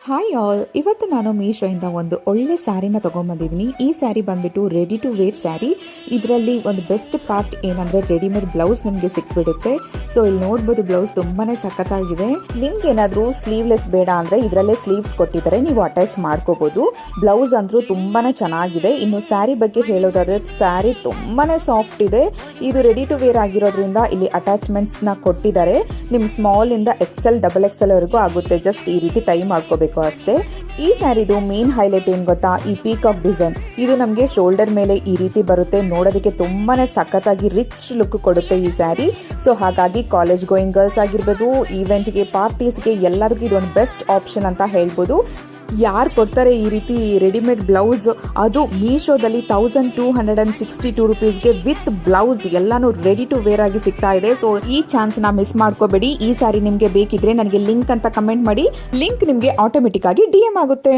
Hi all, ಇವತ್ತು ನಾನು ಮೀಶೋಯಿಂದ ಒಂದು ಒಳ್ಳೆ ಸ್ಯಾರಿನ ತೊಗೊಂಬಂದಿದ್ದೀನಿ. ಈ ಸ್ಯಾರಿ ಬಂದುಬಿಟ್ಟು ರೆಡಿ ಟು ವೇರ್ ಸ್ಯಾರಿ. ಇದರಲ್ಲಿ ಒಂದು ಬೆಸ್ಟ್ ಪಾರ್ಟ್ ಏನಂದರೆ ರೆಡಿಮೇಡ್ ಬ್ಲೌಸ್ ನಿಮಗೆ ಸಿಕ್ಬಿಡುತ್ತೆ. ಸೊ ಇಲ್ಲಿ ನೋಡ್ಬೋದು ಬ್ಲೌಸ್ ತುಂಬಾ ಸಖತ್ತಾಗಿದೆ. ನಿಮ್ಗೆ ಏನಾದರೂ ಸ್ಲೀವ್ಲೆಸ್ ಬೇಡ ಅಂದರೆ ಇದರಲ್ಲೇ ಸ್ಲೀವ್ಸ್ ಕೊಟ್ಟಿದ್ದಾರೆ, ನೀವು ಅಟ್ಯಾಚ್ ಮಾಡ್ಕೋಬೋದು. ಬ್ಲೌಸ್ ಅಂದರೂ ತುಂಬಾ ಚೆನ್ನಾಗಿದೆ. ಇನ್ನು ಸ್ಯಾರಿ ಬಗ್ಗೆ ಹೇಳೋದಾದರೆ ಸ್ಯಾರಿ ತುಂಬಾ ಸಾಫ್ಟ್ ಇದೆ. ಇದು ರೆಡಿ ಟು ವೇರ್ ಆಗಿರೋದ್ರಿಂದ ಇಲ್ಲಿ ಅಟ್ಯಾಚ್ಮೆಂಟ್ಸ್ನ ಕೊಟ್ಟಿದ್ದಾರೆ. ನಿಮ್ಮ ಸ್ಮಾಲಿಂದ XL XXL ವರೆಗೂ ಆಗುತ್ತೆ. ಜಸ್ಟ್ ಈ ರೀತಿ ಟೈ ಮಾಡ್ಕೋಬೇಕು ಅಷ್ಟೇ. ಈ ಸ್ಯಾರಿದು ಮೇನ್ ಹೈಲೈಟ್ ಏನು ಗೊತ್ತಾ, ಈ ಪೀಕಾಕ್ ಡಿಸೈನ್. ಇದು ನಮಗೆ ಶೋಲ್ಡರ್ ಮೇಲೆ ಈ ರೀತಿ ಬರುತ್ತೆ. ನೋಡೋದಕ್ಕೆ ತುಂಬಾನೇ ಸಖತ್ತಾಗಿ ರಿಚ್ ಲುಕ್ ಕೊಡುತ್ತೆ ಈ ಸ್ಯಾರಿ. ಸೊ ಹಾಗಾಗಿ ಕಾಲೇಜ್ ಗೋಯಿಂಗ್ ಗರ್ಲ್ಸ್ ಆಗಿರ್ಬೋದು, ಈವೆಂಟ್ಗೆ, ಪಾರ್ಟೀಸ್ಗೆ ಎಲ್ಲದಕ್ಕೂ ಇದೊಂದು ಬೆಸ್ಟ್ ಆಪ್ಷನ್ ಅಂತ ಹೇಳ್ಬೋದು. ಯಾರು ಕೊಡ್ತಾರೆ ಈ ರೀತಿ ರೆಡಿಮೇಡ್ ಬ್ಲೌಸ್, ಅದು ಮೀಶೋದಲ್ಲಿ 1262 ರುಪೀಸ್ಗೆ ವಿತ್ ಬ್ಲೌಸ್ ಎಲ್ಲಾನು ರೆಡಿ ಟು ವೇರ್ ಆಗಿ ಸಿಗ್ತಾ ಇದೆ. ಸೊ ಈ ಚಾನ್ಸ್ನ ಮಿಸ್ ಮಾಡ್ಕೋಬೇಡಿ. ಈ ಸಾರಿ ನಿಮಗೆ ಬೇಕಿದ್ರೆ ನನಗೆ ಲಿಂಕ್ ಅಂತ ಕಮೆಂಟ್ ಮಾಡಿ, ಲಿಂಕ್ ನಿಮಗೆ ಆಟೋಮೆಟಿಕ್ ಆಗಿ DM ಆಗುತ್ತೆ.